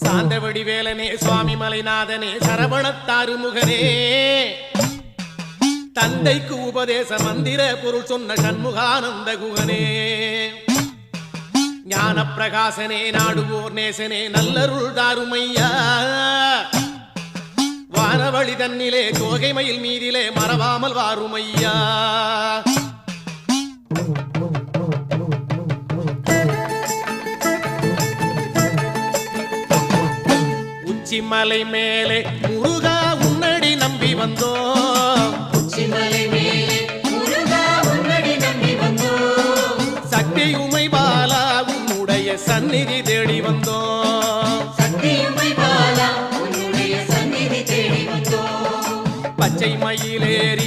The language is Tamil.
சாந்தவடி வேலனே சுவாமி மலைநாதனே சரவணத்தாறு முகனே தந்தைக்கு உபதேச மந்திர பொருள் சொன்ன சண்முகானந்த குகனே ஞான பிரகாசனே நாடுவோர் நேசனே நல்லருள் தாருமையா வானவழி தன்னிலே தோகை மயில் மீதிலே மறவாமல் வாருமையா உச்சிமலை மேலே முருகா உன்னடி நம்பி வந்தோம் சக்தி உமை பாலா உன்னுடைய சந்நிதி தேடி வந்தோம் பச்சை மயிலேறி